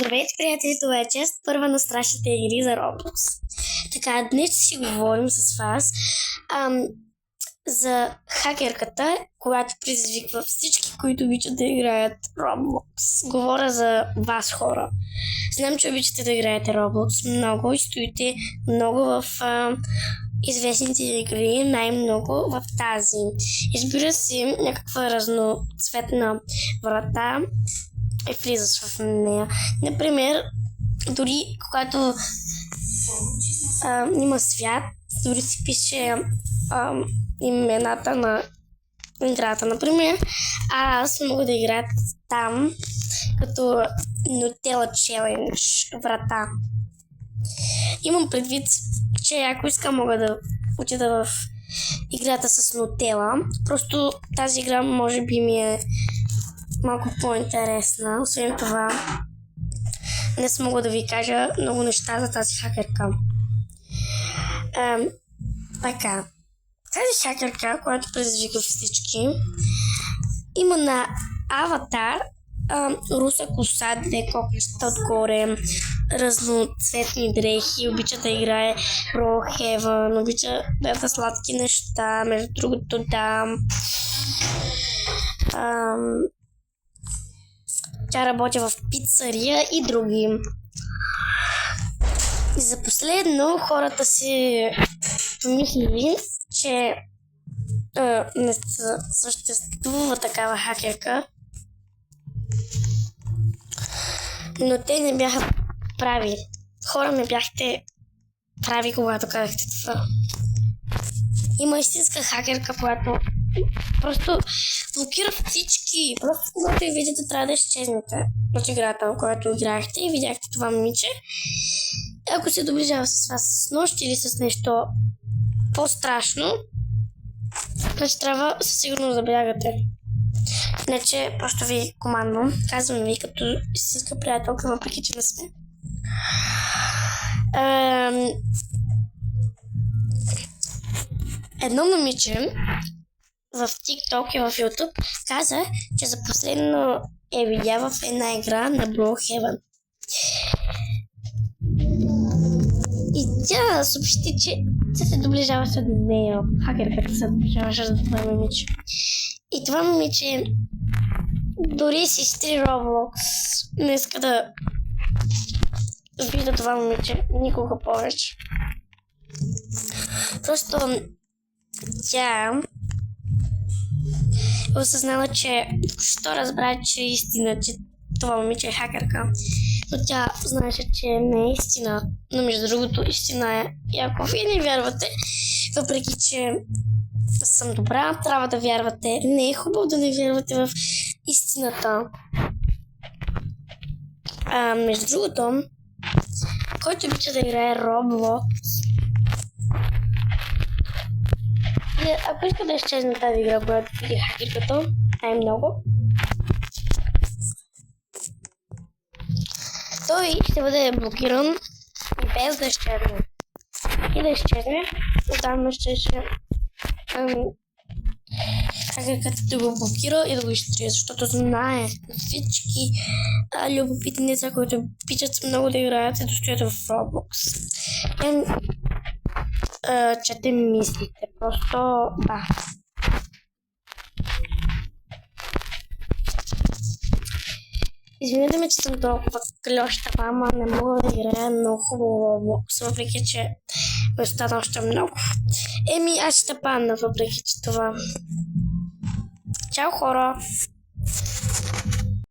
Здравейте, приятели, това е част първа на страшните игри за Roblox. Така, днес ще си говорим с вас за хакерката, която предизвиква всички, които обичат да играят Roblox. Говоря за вас, хора. Знам, че обичате да играете Roblox много и стоите много в известните игри, най-много в тази. Избира си някаква разноцветна врата и влизаш в нея. Например, дори когато има свят, дори си пише имената на играта. Например, аз мога да играя там като Nutella Challenge врата. Имам предвид, че ако искам мога да отида в играта с Nutella. Просто тази игра може би ми е малко по-интересна. Освен това, днес мога да ви кажа много неща за тази хакерка. Така. Тази хакерка, която предизвика всички, има на аватар руса коса, две кокнища отгоре, разноцветни дрехи, обича да играе Brookhaven, обича да яде сладки неща, между другото там. Тя работи в пицария и други. И за последно хората си помислили, че не съществува такава хакерка, но те не бяха прави. Хора, не бяхте прави, когато казахте това. Има истинска хакерка, която просто блокира всички. Просто когато я видите, трябва да изчезнете от играта, в която играхте и видяхте това момиче. Ако се доближава с вас с нощ или с нещо по-страшно, значи трябва със сигурност да бягате. Иначе просто ви командвам, казвам ви като истинска приятелка, въпреки че не сме. Едно момиче в TikTok и в YouTube каза, че за последно е видя в една игра на Brookhaven. И тя съобщи, че се доближава след нея. Хакерката се доближаваше за това момиче. И това момиче дори си изтри Roblox. Не иска да видя това момиче никога повече. Просто тя осъзнала, че що разбра, че е истина, че това момиче е хакерка. Но тя знаеше, че не е истина. Но между другото, истина е. И ако вие не вярвате, въпреки че съм добра, трябва да вярвате. Не е хубаво да не вярвате в истината. Между другото, който обича да играе Roblox, и ако иска да изчезне тази игра, която види хакерката, най-много, той ще бъде блокиран без да изчезне. И да изчезне, отдавна ще хакерката да го блокира и да го изтрие, защото знае всички любопитни деца, които обичат много да играят и да стоят в Roblox. Чете мислите, просто да. Извинете ме, че съм толкова клющава, ама не мога да играя много хубаво Roblox, въпреки че ме остана още много. Аз ще падна въпреки че това. Чао, хора!